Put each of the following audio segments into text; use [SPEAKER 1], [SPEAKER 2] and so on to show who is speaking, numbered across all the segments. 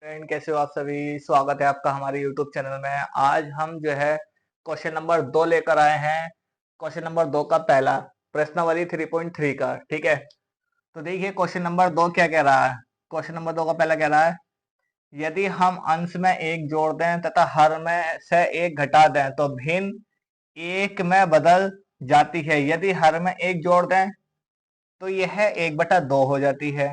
[SPEAKER 1] Friend, कैसे हो आप सभी। स्वागत है आपका हमारे YouTube चैनल में। आज हम जो है क्वेश्चन नंबर 2 लेकर आए हैं। क्वेश्चन नंबर 2 का पहला प्रश्नावली 3.3 का। ठीक है, तो देखिए क्वेश्चन नंबर 2 क्या कह रहा है। क्वेश्चन नंबर 2 का पहला कह रहा है, यदि हम अंश में एक जोड़ दें तथा हर में से एक घटा दें तो भिन्न एक में बदल जाती है। यदि हर में एक जोड़ दें तो यह 1/2 हो जाती है।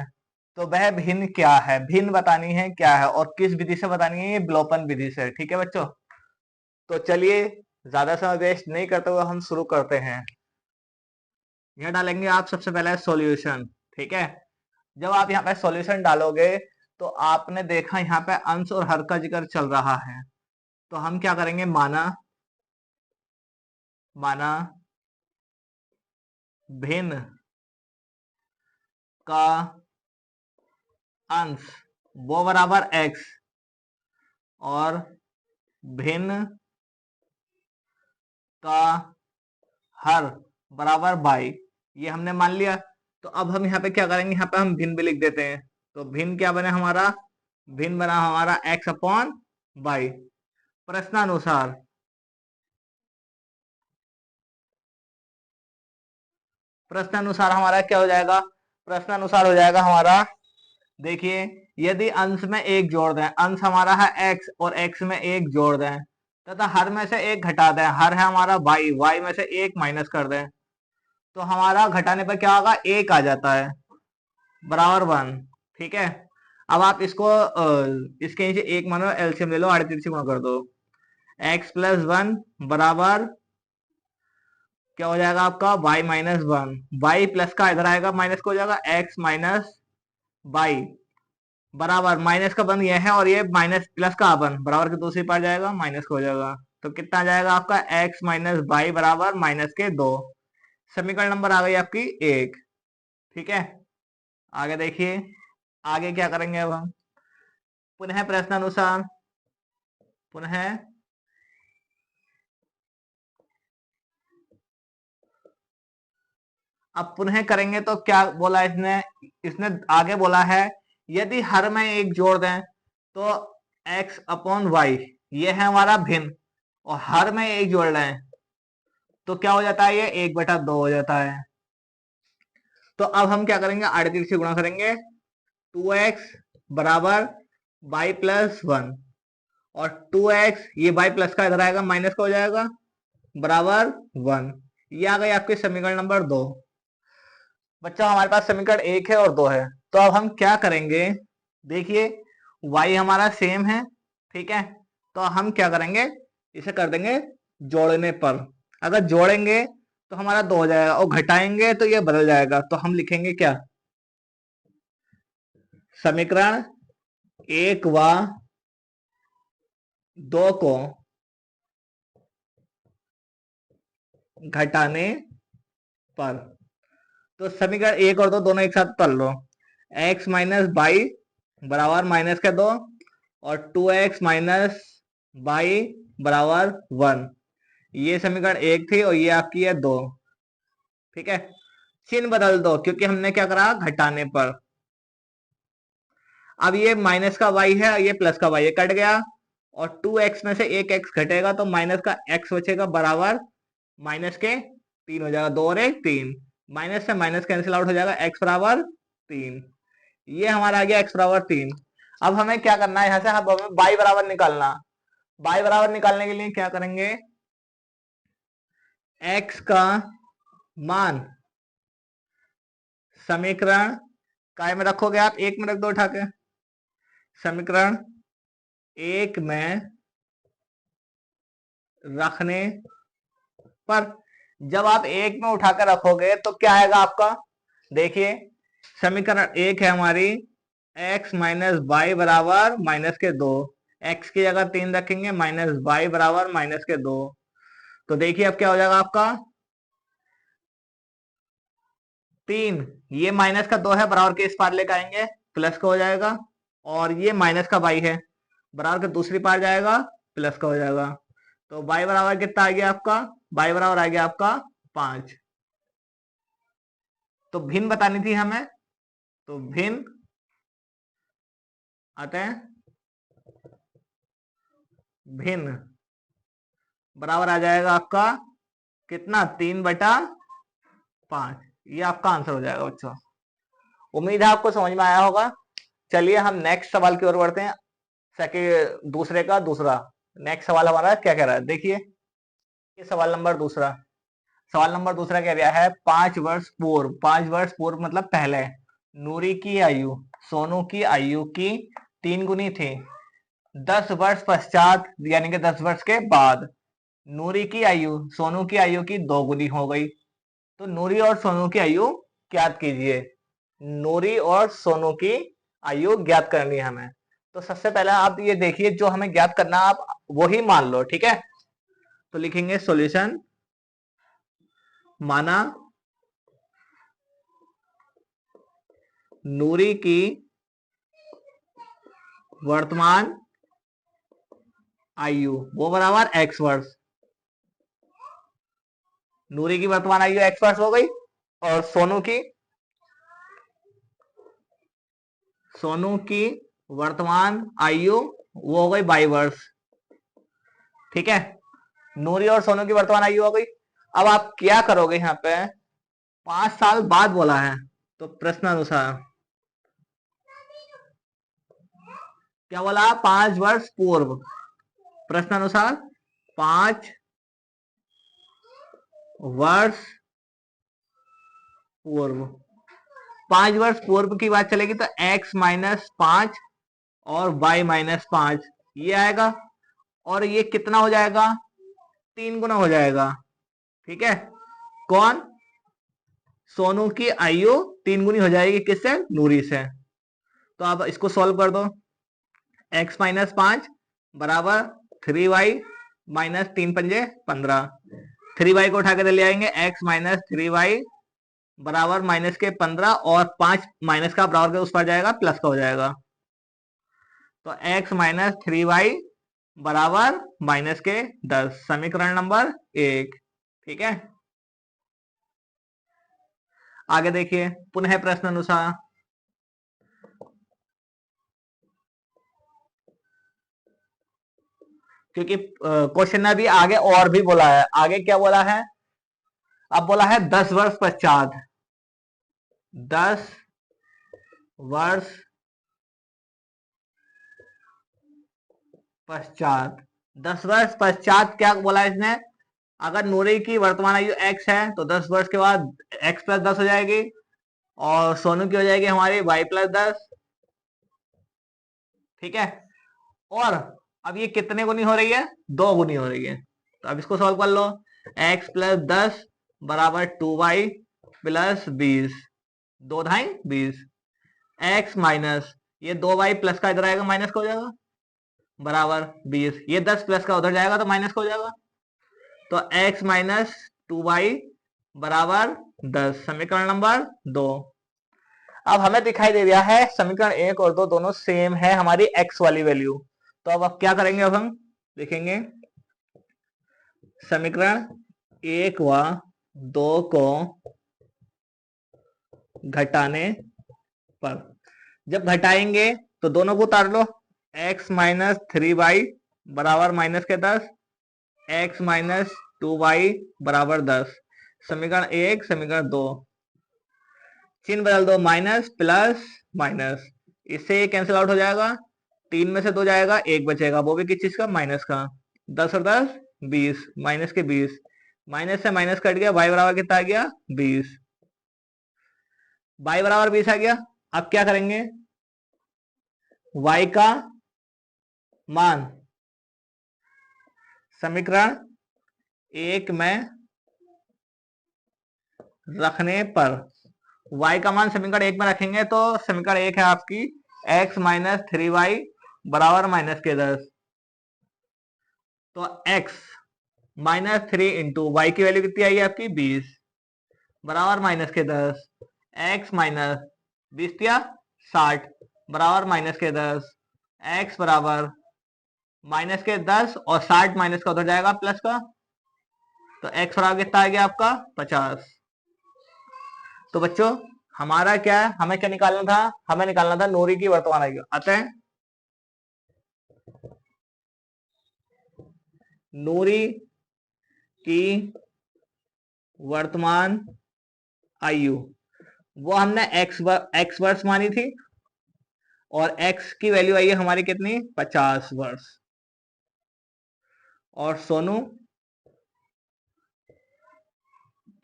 [SPEAKER 1] तो वह भिन्न क्या है, भिन्न बतानी है क्या है और किस विधि से बतानी है, ये विलोपन विधि से। ठीक है बच्चों, तो चलिए ज्यादा समय वेस्ट नहीं करते हुए हम शुरू करते हैं। यह डालेंगे आप सबसे पहले सॉल्यूशन। ठीक है, जब आप यहाँ पे सॉल्यूशन डालोगे तो आपने देखा यहाँ पे अंश और हर का जिक्र चल रहा है, तो हम क्या करेंगे, माना माना भिन्न का अंश वो बराबर x और भिन्न का हर बराबर बाई, ये हमने मान लिया। तो अब हम यहाँ पे क्या करेंगे, यहाँ पे हम भिन्न भी लिख देते हैं। तो भिन्न क्या बने हमारा, भिन्न बना हमारा x अपॉन बाई। प्रश्नानुसार प्रश्नानुसार हमारा क्या हो जाएगा, प्रश्नानुसार हो जाएगा हमारा, देखिए यदि अंश में एक जोड़ दें, अंश हमारा है x और x में एक जोड़ दें तथा हर में से एक घटा दें, हर है हमारा y, y में से एक माइनस कर दें, तो हमारा घटाने पर क्या होगा, एक आ जाता है बराबर 1। ठीक है, अब आप इसको इसके नीचे एक मानो, एलसीएम ले लो, आड़े तीर से गुणा कर दो। x प्लस 1 बराबर क्या हो जाएगा आपका, y माइनस 1। y प्लस का इधर आएगा, माइनस का हो जाएगा x माइनस y बराबर माइनस का बन यह है और ये माइनस प्लस का अपन बराबर के दूसरी पार जाएगा, माइनस का हो जाएगा। तो कितना आ जाएगा आपका, x माइनस y बराबर माइनस के 2। समीकरण नंबर आ गई आपकी 1। ठीक है, आगे देखिए, आगे क्या करेंगे अब हम, पुनः प्रश्नानुसार, पुनः अब पुनः करेंगे तो क्या बोला इसने, इसने आगे बोला है यदि हर में एक जोड़ दें तो x अपॉन वाई, ये है हमारा भिन्न, और हर में एक जोड़ लें तो क्या हो जाता है, ये 1/2 हो जाता है। तो अब हम क्या करेंगे, आड़े तीर से गुणा करेंगे। 2x बराबर y प्लस 1 और 2x, ये y प्लस का इधर आएगा, माइनस का हो जाएगा बराबर 1। ये आ गई आपके समीकरण नंबर 2। बच्चा हमारे पास समीकरण 1 है और 2 है। तो अब हम क्या करेंगे, देखिए y हमारा सेम है। ठीक है, तो हम क्या करेंगे, इसे कर देंगे जोड़ने पर। अगर जोड़ेंगे तो हमारा 2 हो जाएगा और घटाएंगे तो ये बदल जाएगा। तो हम लिखेंगे क्या, समीकरण 1 व 2 को घटाने पर, तो समीकरण 1 और 2 दोनों एक साथ पढ़ लो। x माइनस बाई बराबर माइनस के 2 और 2x माइनस बाई बराबर 1, ये समीकरण 1 थी और ये आपकी है 2। ठीक है, चिन्ह बदल दो क्योंकि हमने क्या करा, घटाने पर। अब ये माइनस का y है, ये प्लस का y, ये कट गया और 2x में से एक x घटेगा तो माइनस का x बचेगा बराबर माइनस के 3 हो जाएगा, 2 और 1 3, माइनस से माइनस कैंसिल आउट हो जाएगा, x बराबर 3। ये हमारा आ गया x बराबर 3। अब हमें क्या करना है, यहाँ से हमें y बराबर निकालना। y बराबर निकालने के लिए क्या करेंगे, x का मान समीकरण काय में रखोगे आप, एक में रख दो उठा के। समीकरण 1 में रखने पर जब आप 1 में उठा कर रखोगे तो क्या आएगा आपका, देखिए समीकरण 1 है हमारी x माइनस वाई बराबर माइनस के 2, x की जगह 3 रखेंगे, माइनस वाई बराबर माइनस के 2। तो देखिए अब क्या हो जाएगा आपका, 3, ये माइनस का 2 है बराबर के इस पार लेकर आएंगे, प्लस का हो जाएगा, और ये माइनस का y है बराबर के दूसरी पार जाएगा, प्लस का हो जाएगा। तो y बराबर कितना आ गया आपका, y बराबर आ गया आपका 5। तो भिन्न बतानी थी हमें, तो भिन्न आते हैं भिन्न बराबर आ जाएगा आपका कितना, 3/5। ये आपका आंसर हो जाएगा बच्चों। उम्मीद है आपको समझ में आया होगा। चलिए हम नेक्स्ट सवाल की ओर बढ़ते हैं। सेकंड दूसरे का दूसरा नेक्स्ट सवाल हमारा क्या कह रहा है, देखिए ये सवाल नंबर दूसरा। सवाल नंबर दूसरा कह दिया है 5 वर्ष पूर्व, 5 वर्ष पूर्व मतलब पहले, नूरी की आयु सोनू की आयु की 3 गुनी थी। 10 वर्ष पश्चात यानी कि 10 वर्ष के बाद नूरी की आयु सोनू की आयु की 2 गुनी हो गई। तो नूरी और सोनू की आयु ज्ञात कीजिए। नूरी और सोनू की आयु ज्ञात करनी है हमें। तो सबसे पहले आप ये देखिए, जो हमें ज्ञात करना आप वही मान लो, ठीक है। तो लिखेंगे सॉल्यूशन, माना नूरी की वर्तमान आयु वो बराबर x वर्ष। नूरी की वर्तमान आयु x वर्ष हो गई, और सोनू की वर्तमान आयु वो हो गई 22 वर्ष, ठीक है। नूरी और सोनू की वर्तमान आयु हो गई। अब आप क्या करोगे, यहाँ पे 5 साल बाद बोला है, तो प्रश्न अनुसार क्या बोला, 5 वर्ष पूर्व, प्रश्न अनुसार 5 वर्ष पूर्व। 5 वर्ष पूर्व की बात चलेगी तो x-5 और y-5 ये आएगा, और ये कितना हो जाएगा, 3 गुना हो जाएगा, ठीक है। कौन, सोनू की आयु 3 गुनी हो जाएगी किससे, नूरी से। तो आप इसको सॉल्व कर दो, x-5 बराबर 3y-3×3 = 15। 3y को उठा के ले आएंगे, x-3y बराबर -15, और 5 माइनस का बराबर के उस पर जाएगा, प्लस का हो जाएगा। तो x-3y बराबर -10, समीकरण नंबर 1, ठीक है। आगे देखिए, पुनः प्रश्न अनुसार क्योंकि क्वेश्चन ने भी आगे और भी बोला है, आगे क्या बोला है, अब बोला है 10 वर्ष पश्चात, 10 वर्ष पश्चात, 10 वर्ष पश्चात क्या बोला इसने, अगर नूरी की वर्तमान आयु x है तो 10 वर्ष के बाद x+10 हो जाएगी, और सोनू की हो जाएगी हमारी y+10, ठीक है। और अब ये कितने गुनी हो रही है, 2 गुनी हो रही है। तो अब इसको सॉल्व कर लो, x+10 बराबर 2y+20, 2×2 x माइनस ये 2y प्लस का इधर आएगा, माइनस का हो जाएगा, बराबर 20, ये 10 प्लस का उधर जाएगा तो माइनस का हो जाएगा। तो x-2y बराबर 10, समीकरण नंबर 2। अब हमें दिखाई दे रहा है समीकरण 1 और 2 दोनों सेम है हमारी x वाली वैल्यू। तो अब क्या करेंगे, अब हम देखेंगे समीकरण 1 व 2 को घटाने पर, जब घटाएंगे तो दोनों को उतार लो, x-3y बराबर -10, x-2y बराबर 10, समीकरण 1 समीकरण 2, चिन्ह बदल दो, माइनस प्लस माइनस, इससे ये कैंसिल आउट हो जाएगा, 3 में से 2 जाएगा, 1 बचेगा, वो भी किस चीज का, माइनस का। 10 और 10 20, माइनस के 20, माइनस से माइनस कट गया, y बराबर कितना आ गया, 20, y बराबर 20 आ गया। अब क्या करेंगे, y का मान समीकरण 1 में रखने पर, y का मान समीकरण 1 में रखेंगे तो समीकरण 1 है आपकी x-3y बराबर -10। तो x-3 इंटू y की वैल्यू कितनी आई है आपकी 20 बराबर -10, x माइनस 20 दिया 60 बराबर -10, x बराबर -10 और 60 माइनस का उधर जाएगा प्लस का, तो x बराबर कितना आ गया आपका 50। तो बच्चों हमारा क्या है, हमें क्या निकालना था, हमें निकालना था नूरी की वर्तमान आयु। अतः नूरी की वर्तमान आयु, वो हमने एक्स वर्ष मानी थी, और एक्स की वैल्यू आई है हमारी कितनी, 50 वर्ष। और सोनू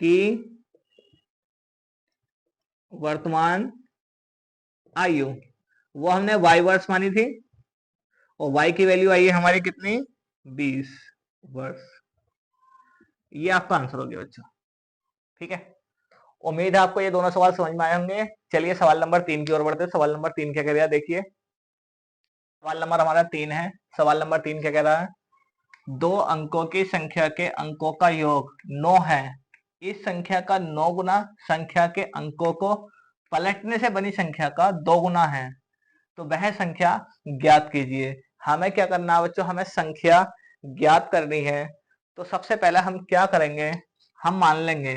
[SPEAKER 1] की वर्तमान आयु, वो हमने वाई वर्ष मानी थी, और वाई की वैल्यू आई है हमारी कितनी, 20 वर्ष। ये आपका आंसर हो गया बच्चों। ठीक है, उम्मीद है आपको ये दोनों सवाल समझ में आए होंगे। चलिए सवाल नंबर 3 की ओर बढ़ते हैं। सवाल नंबर 3 क्या कह रहा है, देखिए सवाल नंबर हमारा 3 है। सवाल नंबर 3 क्या कह रहा है, 2 अंकों की संख्या के अंकों का योग 9 है। इस संख्या का 9 गुना संख्या के अंकों को पलटने से बनी संख्या का 2 गुना है, तो वह संख्या ज्ञात कीजिए। हमें क्या करना है बच्चों, हमें संख्या ज्ञात करनी है। तो सबसे पहले हम क्या करेंगे, हम मान लेंगे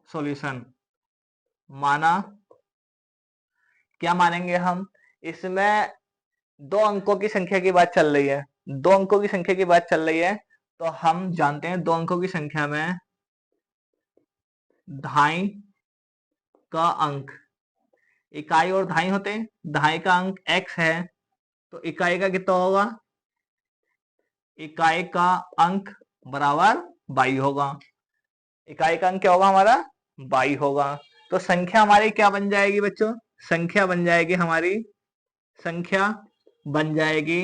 [SPEAKER 1] सॉल्यूशन। माना, क्या मानेंगे हम, इसमें 2 अंकों की संख्या की बात चल रही है, 2 अंकों की संख्या की बात चल रही है, तो हम जानते हैं 2 अंकों की संख्या में दहाई का अंक, इकाई और दहाई होते हैं। दहाई का अंक x है, तो इकाई का कितना होगा, इकाई का अंक बराबर 22 होगा। इकाई का अंक क्या होगा हमारा, 22 होगा। तो संख्या हमारी क्या बन जाएगी बच्चों, संख्या बन जाएगी हमारी, संख्या बन जाएगी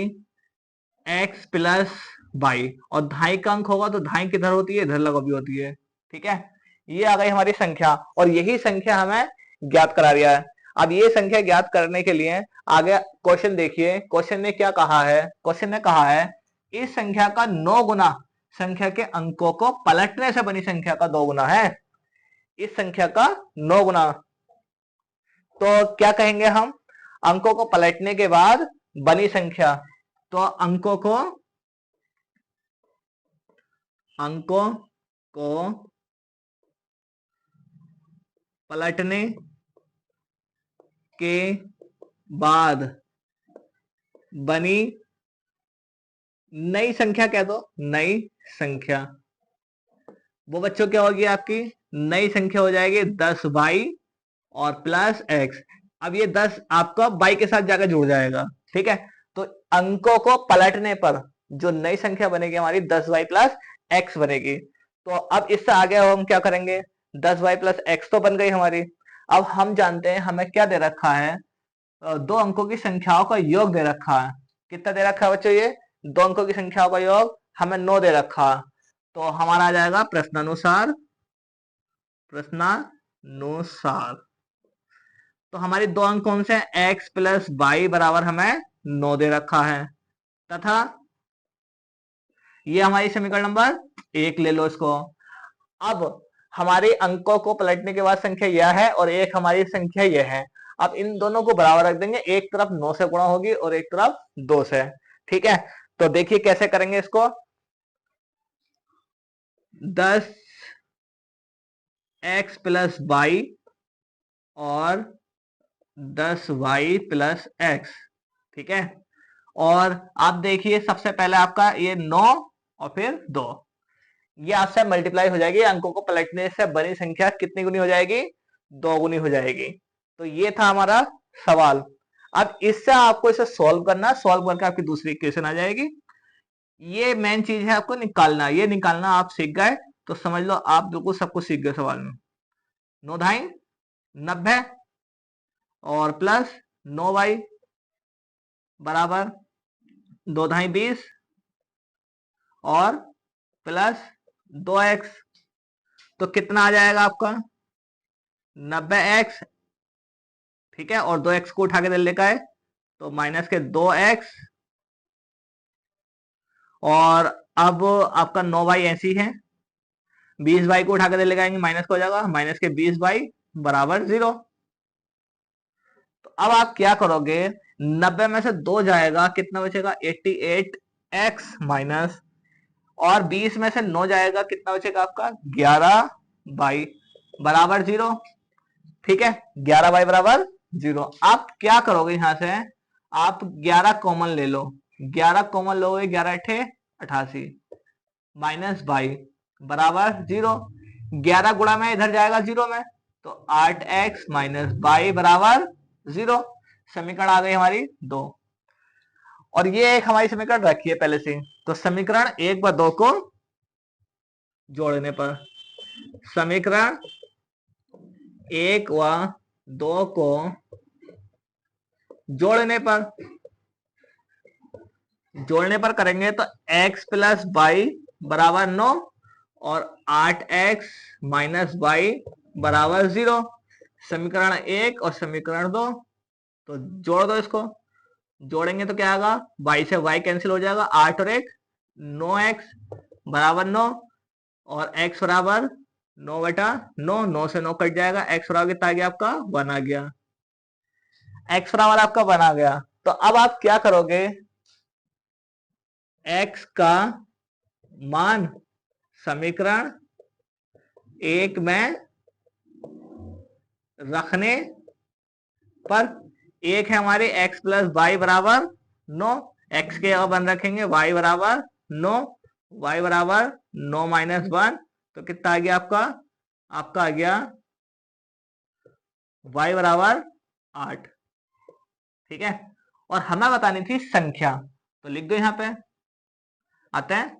[SPEAKER 1] x प्लस 22, और दहाई का अंक होगा तो दहाई किधर होती है, इधर लगी होती है। ठीक है, ये आ गई हमारी संख्या, और यही संख्या हमें ज्ञात करा दिया है। अब ये संख्या ज्ञात करने के लिए आगे क्वेश्चन देखिए, क्वेश्चन ने क्या कहा है, क्वेश्चन ने कहा है इस संख्या का 9 गुना संख्या के अंकों को पलटने से बनी संख्या का 2 गुना है। इस संख्या का 9 गुना, तो क्या कहेंगे हम, अंकों को पलटने के बाद बनी संख्या, तो अंकों को पलटने के बाद बनी नई संख्या कह दो, नई संख्या, वो बच्चों क्या होगी आपकी, नई संख्या हो जाएगी 10 बाई और प्लस एक्स। अब ये 10 आपका बाई के साथ जाकर जुड़ जाएगा। ठीक है, तो अंकों को पलटने पर जो नई संख्या बनेगी हमारी 10 बाई प्लस एक्स बनेगी। तो अब इससे आगे हम क्या करेंगे, 10 बाई प्लस एक्स तो बन गई हमारी। अब हम जानते हैं हमें क्या दे रखा है, 2 अंकों की संख्याओं का योग दे रखा है। कितना दे रखा है बच्चों, ये 2 अंकों की संख्याओं का योग हमें 9 दे रखा है। तो हमारा आ जाएगा प्रश्नानुसार, प्रश्नानुसार। तो हमारी 2 अंक कौन से हैं, x प्लस बाई बराबर हमें 9 दे रखा है, तथा ये हमारी समीकरण नंबर 1 ले लो इसको। अब हमारे अंकों को पलटने के बाद संख्या यह है, और एक हमारी संख्या यह है। अब इन दोनों को बराबर रख देंगे, एक तरफ 9 से गुणा होगी और एक तरफ 2 से। ठीक है, तो देखिए कैसे करेंगे इसको, 10 x प्लस बाई और 10 वाई प्लस एक्स। ठीक है, और आप देखिए सबसे पहले आपका ये 9 और फिर 2, ये आपसे मल्टीप्लाई हो जाएगी, अंकों को पलटने से बनी संख्या कितनी गुनी हो जाएगी, 2 गुनी हो जाएगी। तो ये था हमारा सवाल। अब इससे आपको इसे सॉल्व करना, सॉल्व करके आपकी दूसरी इक्वेशन आ जाएगी। ये मेन चीज है आपको निकालना, ये निकालना आप सीख गए तो समझ लो आप बिल्कुल सब कुछ सीख गए सवाल में। 9 ढाई 90 और प्लस 9 वाई बराबर 2 ढाई 20 और प्लस 2x, तो कितना आ जाएगा आपका 90x। ठीक है, और 2x को उठा के दिल लेकर आए तो माइनस के 2x, और अब आपका 9 बाई ऐसी है, 20 बाई को उठा के दिल लगाएंगे माइनस को हो जाएगा, माइनस के 20 बाई बराबर 0। तो अब आप क्या करोगे, 90 में से 2 जाएगा, कितना बचेगा 88x माइनस, और 20 में से 9 जाएगा, कितना बचेगा आपका 11 बाई बराबर 0। ठीक है, 11 बाई बराबर 0। आप क्या करोगे, यहां से आप 11 कॉमन ले लो, 11 कॉमन लोगे, 11 अठे 88 माइनस 22 बराबर 0। 11 गुणा में इधर जाएगा 0 में, तो 8x माइनस 22 बराबर 0। समीकरण आ गई हमारी 2। और ये एक हमारी समीकरण रखी है पहले से, तो समीकरण 1 व 2 को जोड़ने पर, समीकरण 1 व 2 को जोड़ने पर करेंगे तो x प्लस 22 बराबर 9 और 8x माइनस 22 बराबर 0। समीकरण 1 और समीकरण 2, तो जोड़ दो इसको। जोड़ेंगे तो क्या आएगा, y से y कैंसिल हो जाएगा, 8 और 1 9x बराबर 9 और x बराबर 9 बटा 9, 9 से 9 कट जाएगा, x बराबर कितना आ गया आपका 1 आ गया, x बराबर आपका 1 आ गया। तो अब आप क्या करोगे, x का मान समीकरण 1 में रखने पर, एक है हमारे x प्लस वाई बराबर 9, x के अब 1 रखेंगे, y बराबर 9, y बराबर 9 माइनस 1, तो कितना आ गया आपका आ गया y बराबर 8। ठीक है, और हमें बतानी थी संख्या, तो लिख दो यहां पे, आते हैं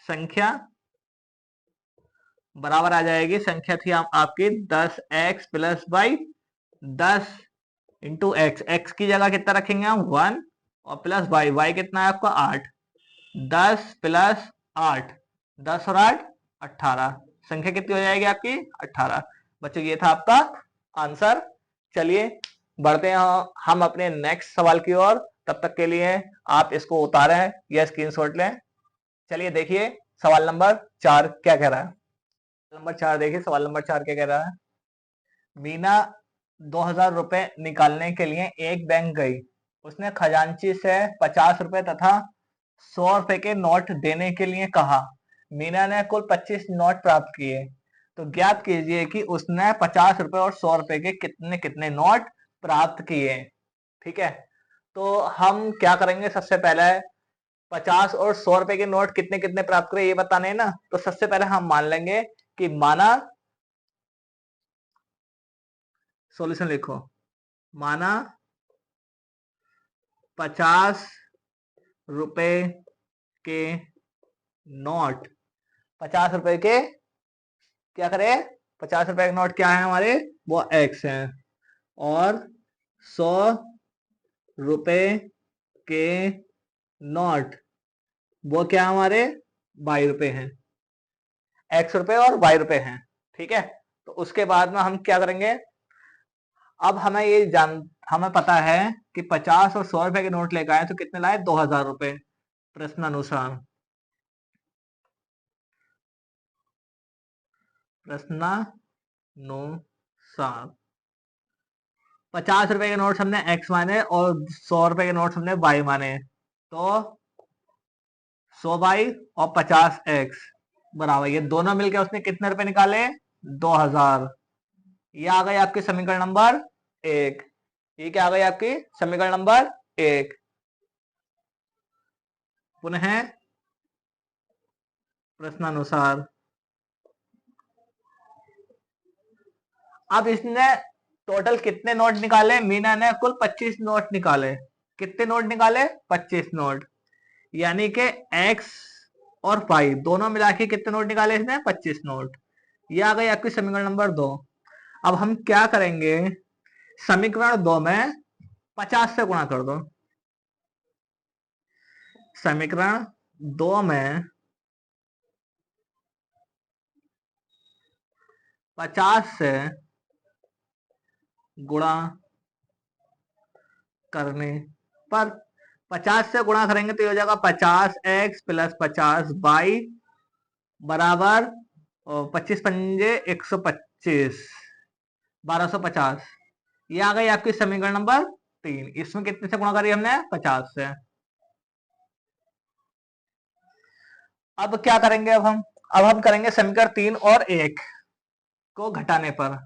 [SPEAKER 1] संख्या बराबर आ जाएगी, संख्या थी आपकी 10x plus y, 10 into x, x की जगह कितना रखेंगे हम 1 और प्लस वाई, वाई कितना है आपका 8, 10 प्लस 8, 10 और 8 18, संख्या कितनी हो जाएगी आपकी 18। बच्चों ये था आपका आंसर। चलिए बढ़ते हैं हम अपने नेक्स्ट सवाल की ओर, तब तक के लिए आप इसको उतारें या स्क्रीनशॉट लें। चलिए देखिए सवाल नंबर 4 क्या कह रहा है। नंबर 4 देखिए, सवाल नंबर 4 क्या कह रहा है। मीना 2000 रुपए निकालने के लिए एक बैंक गई, उसने खजांची से 50 रुपए तथा 100 रुपए के नोट देने के लिए कहा। मीना ने कुल 25 नोट प्राप्त किए, तो ज्ञात कीजिए कि उसने 50 रुपए और 100 रुपए के कितने कितने नोट प्राप्त किए। ठीक है, तो हम क्या करेंगे, सबसे पहले 50 और 100 रुपए के नोट कितने कितने प्राप्त करे ये बताने हैं ना, तो सबसे पहले हम मान लेंगे कि माना, सॉल्यूशन लिखो, माना 50 रुपए के नोट, 50 रुपए के क्या करें, 50 रुपए के नोट क्या है हमारे, वो एक्स है, और 100 रुपए के नोट वो क्या हमारे 22 रुपए हैं, एक्स रुपए और 22 रुपए हैं। ठीक है, तो उसके बाद में हम क्या करेंगे, अब हमें पता है कि 50 और 100 रुपए के नोट लेकर आए तो कितने लाए, 2000 रुपए। प्रश्नानुसार 50 रुपए के नोट हमने एक्स माने और 100 रुपए के नोट हमने वाई माने, तो 100 वाई और 50 एक्स बराबर, ये दोनों मिलकर उसने कितने रुपए निकाले, 2000। ये आ गई आपकी समीकरण नंबर 1। ये क्या आ गई आपकी समीकरण नंबर 1। पुनः प्रश्नानुसार, अब इसने टोटल कितने नोट निकाले, मीना ने कुल 25 नोट निकाले। कितने नोट निकाले, 25 नोट, यानी कि x और y दोनों मिला के कितने नोट निकाले इसने, 25 नोट। ये आ गई आपकी समीकरण नंबर 2। अब हम क्या करेंगे, समीकरण 2 में 50 से गुणा कर दो, समीकरण 2 में 50 से गुणा करने पर, 50 से गुणा करेंगे तो ये हो जाएगा 50x प्लस 50y बराबर 25 पंजे 125, 1250। ये आ गई आपकी समीकरण नंबर 3। इसमें कितने से गुणा करी हमने, 50 से। अब क्या करेंगे, अब हम करेंगे समीकरण 3 और 1 को घटाने पर,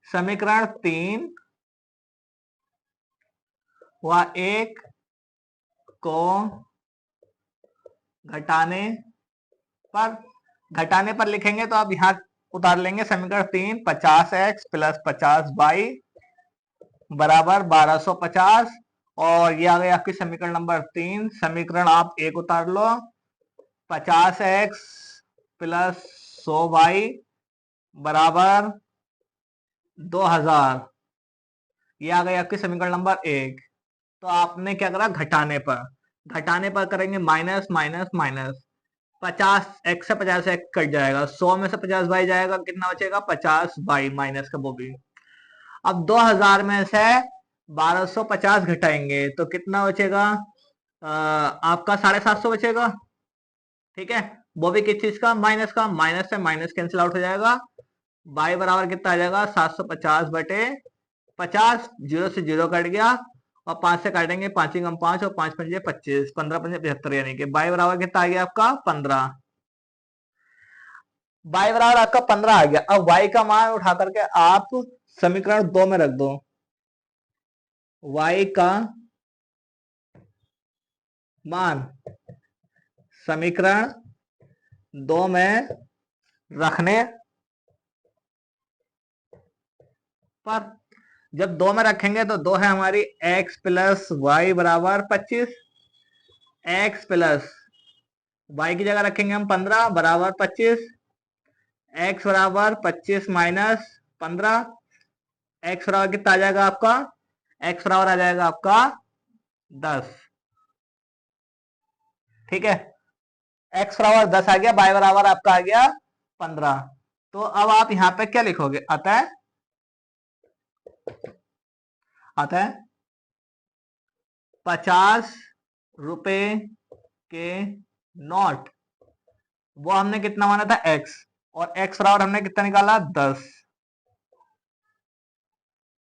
[SPEAKER 1] समीकरण 3 वह एक को घटाने घटाने पर लिखेंगे तो आप यहाँ उतार लेंगे समीकरण 3, 50x प्लस 50y बराबर 1250। और ये आ गई आपकी समीकरण नंबर 3। समीकरण आप एक उतार लो, 50x प्लस 100y बराबर 2000। ये आ गई आपकी समीकरण नंबर 1। तो आपने क्या करा, घटाने पर करेंगे माइनस माइनस माइनस, 50x से 50x कट जाएगा, 100 में से 50y जाएगा, कितना बचेगा 50y माइनस का वो भी। अब 2000 में से 1250 घटाएंगे तो कितना बचेगा, आपका 750 बचेगा। ठीक है, वो भी किस चीज का, माइनस का, माइनस से माइनस कैंसिल आउट हो जाएगा। y बराबर कितना आ जाएगा 750 बटे 50, 0 से 0 कट गया और 5 से काटेंगे, 5 कम 5 और 5 पंजे 25, 15 पंजे 75, यानी कि y बराबर कितना आ गया आपका 15। y बराबर आपका 15 आ गया। अब y का मान उठा करके आप समीकरण 2 में रख दो। y का मान समीकरण 2 में रखने पर, जब 2 में रखेंगे तो 2 है हमारी x प्लस वाई बराबर 25, x प्लस y की जगह रखेंगे हम 15 बराबर 25, x बराबर 25 माइनस 15, x बराबर कितना आ जाएगा आपका, x बराबर आ जाएगा आपका 10। ठीक है, x बराबर 10 आ गया, y बराबर आपका आ गया 15। तो अब आप यहां पे क्या लिखोगे, अतः 50 रुपए के नोट, वो हमने कितना माना था x, और x बराबर हमने कितना निकाला 10,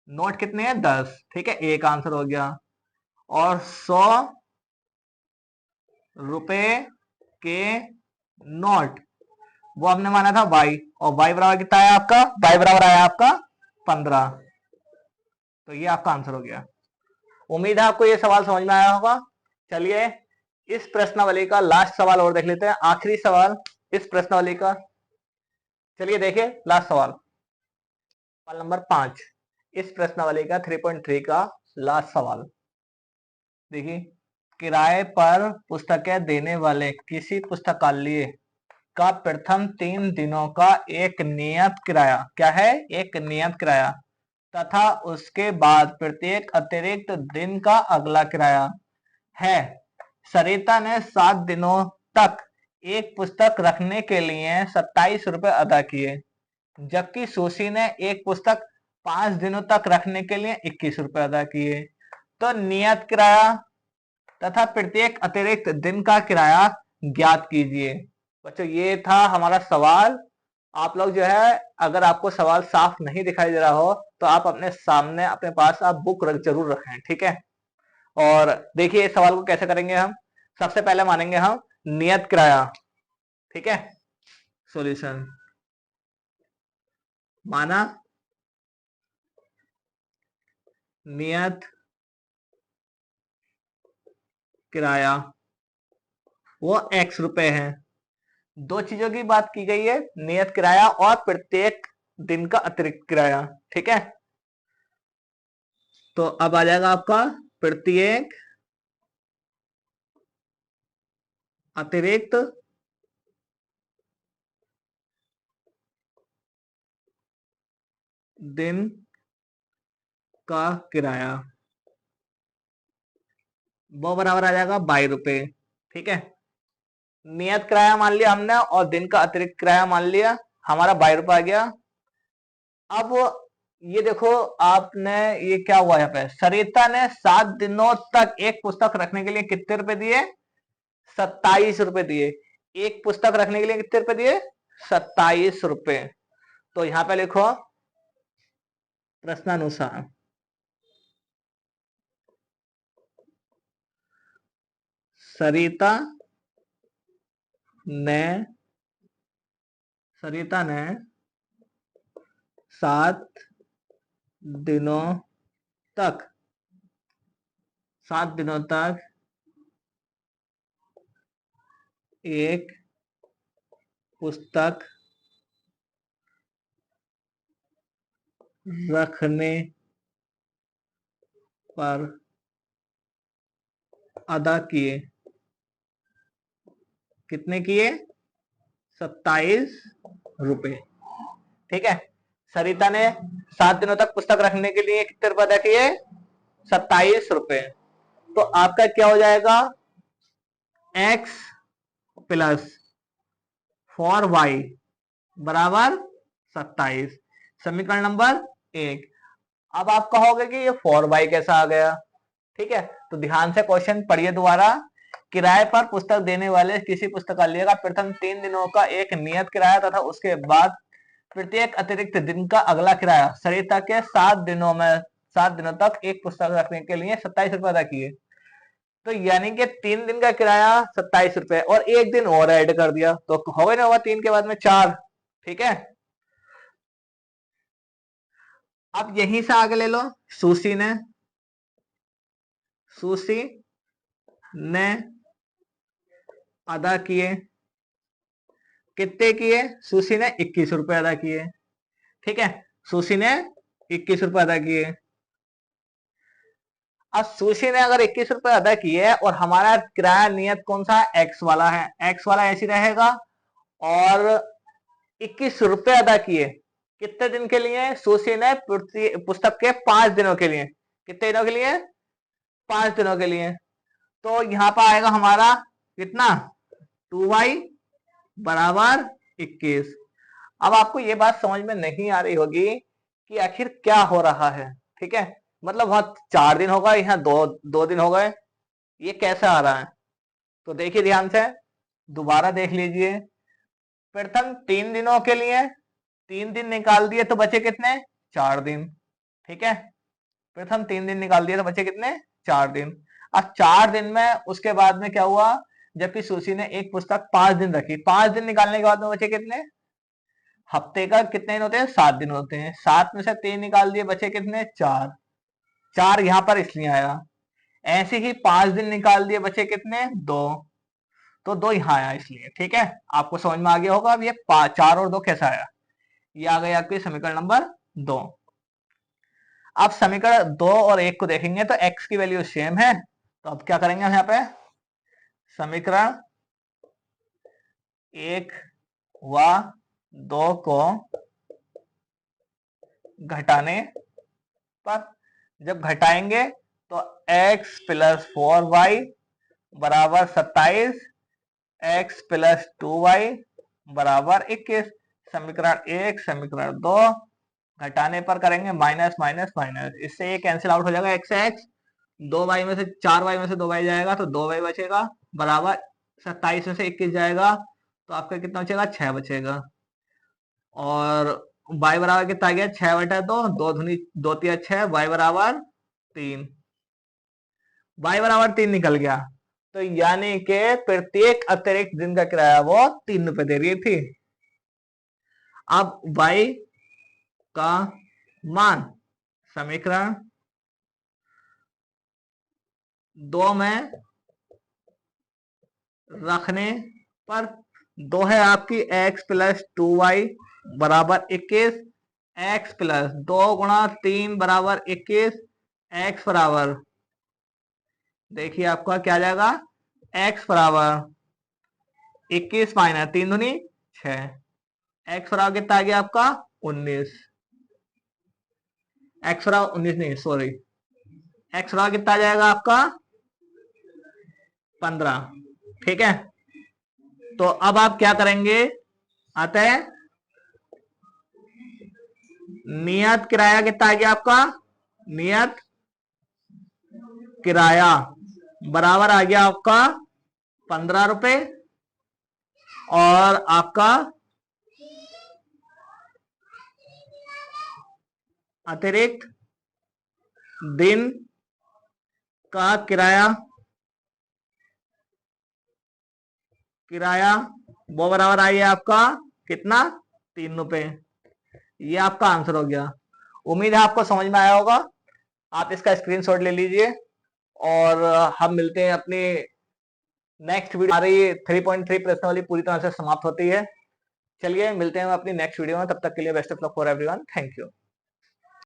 [SPEAKER 1] नोट कितने हैं 10। ठीक है, एक आंसर हो गया। और 100 रुपए के नोट, वो हमने माना था y, और y बराबर कितना आया आपका, y बराबर आया आपका 15। तो ये आपका आंसर हो गया। उम्मीद है आपको ये सवाल समझ में आया होगा। चलिए इस प्रश्नावली का लास्ट सवाल और देख लेते हैं, आखिरी सवाल इस प्रश्नावली का। चलिए देखिए लास्ट सवाल, सवाल नंबर 5 इस प्रश्नावली का 3.3 का लास्ट सवाल। देखिए, किराए पर पुस्तकें देने वाले किसी पुस्तकालय का प्रथम 3 दिनों का एक नियत किराया, क्या है, एक नियत किराया, तथा उसके बाद प्रत्येक अतिरिक्त दिन का अगला किराया है। सरिता ने 7 दिनों तक एक पुस्तक रखने के लिए 27 रुपए अदा किए, जबकि सुशी ने एक पुस्तक 5 दिनों तक रखने के लिए 21 रुपए अदा किए। तो नियत किराया तथा प्रत्येक अतिरिक्त दिन का किराया ज्ञात कीजिए। बच्चों ये था हमारा सवाल। आप लोग जो है, अगर आपको सवाल साफ नहीं दिखाई दे रहा हो तो आप अपने सामने अपने पास आप बुक जरूर रखें। ठीक है, और देखिए इस सवाल को कैसे करेंगे हम। सबसे पहले मानेंगे हम नियत किराया। ठीक है, सॉल्यूशन माना नियत किराया वो x रुपए है। दो चीजों की बात की गई है, नियत किराया और प्रत्येक दिन का अतिरिक्त किराया। ठीक है, तो अब आ जाएगा आपका प्रत्येक अतिरिक्त दिन का किराया, वो बराबर आ जाएगा 22 रुपए। ठीक है, नियत किराया मान लिया हमने और दिन का अतिरिक्त किराया मान लिया, हमारा 22 रुपए आ गया। अब ये देखो आपने, ये क्या हुआ यहाँ पे, सरिता ने 7 दिनों तक एक पुस्तक रखने के लिए कितने रुपए दिए, 27 रुपए दिए। एक पुस्तक रखने के लिए कितने रुपए दिए, 27 रुपए। तो यहां पे लिखो प्रश्नानुसार सरिता ने सरिता ने 7 दिनों तक 7 दिनों तक एक पुस्तक रखने पर अदा किए, कितने किए? 27 रुपए। ठीक है, सरिता ने 7 दिनों तक पुस्तक रखने के लिए कितने रुपए अदा किए? 27 रुपए। तो आपका क्या हो जाएगा? x प्लस 4y बराबर 27, समीकरण नंबर 1। अब आप कहोगे कि ये 4y कैसा आ गया? ठीक है, तो ध्यान से क्वेश्चन पढ़िए दोबारा। किराए पर पुस्तक देने वाले किसी पुस्तकालय का प्रथम 3 दिनों का एक नियत किराया तथा उसके बाद प्रत्येक अतिरिक्त दिन का अगला किराया सरिता के 7 दिनों तक एक पुस्तक रखने के लिए 27 रुपए अदा किए। तो यानी कि 3 दिन का किराया 27 रुपए और एक दिन और ऐड कर दिया तो हो गया ना, होगा 3 के बाद में 4। ठीक है, अब यहीं से आगे ले लो। सुशी ने अदा किए, कितने किए? सुशी ने 21 रुपए अदा किए। ठीक है, सुशी ने 21 रुपए अदा किए। अब सुशी ने अगर 21 रुपए अदा किए और हमारा किराया नियत कौन सा है? एक्स वाला है, एक्स वाला ऐसी रहेगा। और 21 रुपए अदा किए कितने दिन के लिए? सुशी ने पुस्तक के 5 दिनों के लिए। कितने दिनों के लिए? 5 दिनों के लिए। तो यहां पर आएगा हमारा कितना? 2y बराबर 21। अब आपको ये बात समझ में नहीं आ रही होगी कि आखिर क्या हो रहा है। ठीक है, मतलब वहां 4 दिन हो गए, यहाँ दो दिन हो गए, ये कैसे आ रहा है? तो देखिए ध्यान से, दोबारा देख लीजिए। प्रथम 3 दिनों के लिए 3 दिन निकाल दिए तो बचे कितने? 4 दिन। ठीक है, प्रथम 3 दिन निकाल दिए तो बचे कितने? 4 दिन। अब 4 दिन में उसके बाद में क्या हुआ? जबकि सुशी ने एक पुस्तक 5 दिन रखी, 5 दिन निकालने के बाद में बचे कितने? हफ्ते का कितने दिन होते हैं? 7 दिन होते हैं। 7 में से 3 निकाल दिए, बचे कितने? 4। 4 यहां पर इसलिए आया। ऐसे ही 5 दिन निकाल दिए, बचे कितने? 2। तो 2 यहां आया इसलिए। ठीक है, आपको समझ में आ गया होगा अब ये 4 और 2 कैसा आया। ये आ गया आपके समीकरण नंबर 2। अब समीकरण 2 और 1 को देखेंगे तो x की वैल्यू सेम है, तो अब क्या करेंगे हम यहाँ पे? समीकरण 1 व 2 को घटाने पर, जब घटाएंगे तो x प्लस 4y बराबर 27, x प्लस 2y बराबर 21। समीकरण 1 समीकरण 2 घटाने पर करेंगे माइनस माइनस माइनस, इससे ये कैंसिल आउट हो जाएगा। x x 2y में से 4y में से 2y जाएगा तो 2y बचेगा बराबर 27 में से 21 जाएगा तो आपका कितना बचेगा? 6 बचेगा। और y बराबर कितना आ गया? 6/2, 2 दूनी 2 तिया 6, y बराबर 3। y बराबर 3 निकल गया, तो यानी कि प्रत्येक अतिरिक्त दिन का किराया वो 3 रुपए दे रही थी। अब y का मान समीकरण 2 में रखने पर 2 है आपकी x प्लस 2y बराबर 21, x प्लस 2 गुणा 3 बराबर 21, x बराबर, देखिए आपका क्या जाएगा? x बराबर 21 माइनस 3 दूनी 6, x बराबर कितना आ गया आपका? 19। x बराबर 19 नहीं, सॉरी, x बराबर कितना आ जाएगा आपका? 15। ठीक है, तो अब आप क्या करेंगे? अतः नियत किराया कितना आ गया आपका? नियत किराया बराबर आ गया आपका 15 रुपए, और आपका अतिरिक्त दिन का किराया वो बराबर आई है आपका कितना? 3 रुपए। ये आपका आंसर हो गया। उम्मीद है आपको समझ में आया होगा। आप इसका स्क्रीनशॉट ले लीजिए और हम मिलते हैं अपनी नेक्स्ट वीडियो। हमारी 3.3 प्रश्न वाली पूरी तरह से समाप्त होती है। चलिए मिलते हैं अपनी नेक्स्ट वीडियो में, तब तक के लिए best of luck for everyone, thank you.